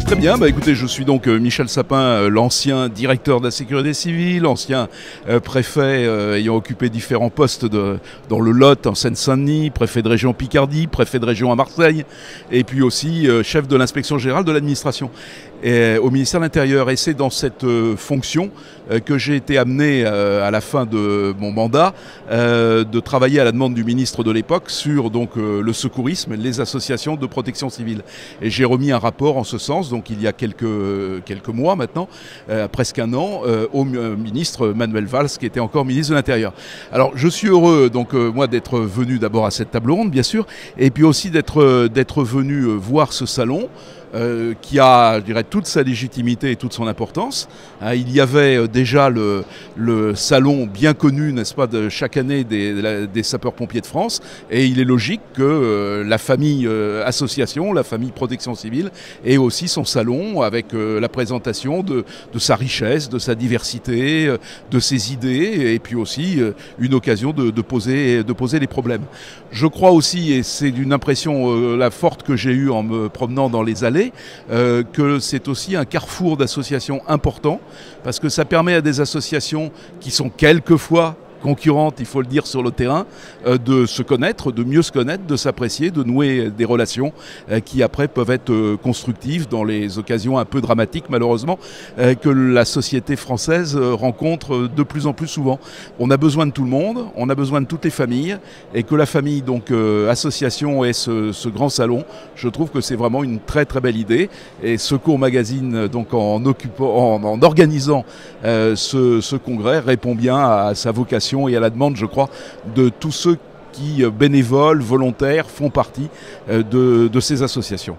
Très bien, bah écoutez, je suis donc Michel Sapin, l'ancien directeur de la sécurité civile, ancien préfet ayant occupé différents postes dans le Lot, en Seine-Saint-Denis, préfet de région Picardie, préfet de région à Marseille, et puis aussi chef de l'inspection générale de l'administration au ministère de l'Intérieur. Et c'est dans cette fonction que j'ai été amené à la fin de mon mandat de travailler à la demande du ministre de l'époque sur donc le secourisme et les associations de protection civile. Et j'ai remis un rapport en ce sens, donc il y a quelques mois maintenant, presque un an, au ministre Manuel Valls, qui était encore ministre de l'Intérieur. Alors je suis heureux donc moi d'être venu d'abord à cette table ronde, bien sûr, et puis aussi d'être venu voir ce salon. Qui a, je dirais, toute sa légitimité et toute son importance. Il y avait déjà le salon bien connu, n'est-ce pas, de chaque année des sapeurs-pompiers de France, et il est logique que la famille association, la famille protection civile, ait aussi son salon avec la présentation de sa richesse, de sa diversité, de ses idées, et puis aussi une occasion de poser les problèmes. Je crois aussi, et c'est une impression la forte que j'ai eue en me promenant dans les allées, que c'est aussi un carrefour d'associations important, parce que ça permet à des associations qui sont quelquefois concurrentes, il faut le dire, sur le terrain, de se connaître, de mieux se connaître, de s'apprécier, de nouer des relations qui après peuvent être constructives dans les occasions un peu dramatiques, malheureusement, que la société française rencontre de plus en plus souvent. On a besoin de tout le monde, on a besoin de toutes les familles, et que la famille, donc association, ait ce grand salon, je trouve que c'est vraiment une très très belle idée. Et Secours Magazine, donc en organisant ce congrès, répond bien à sa vocation et à la demande, je crois, de tous ceux qui, bénévoles, volontaires, font partie de ces associations.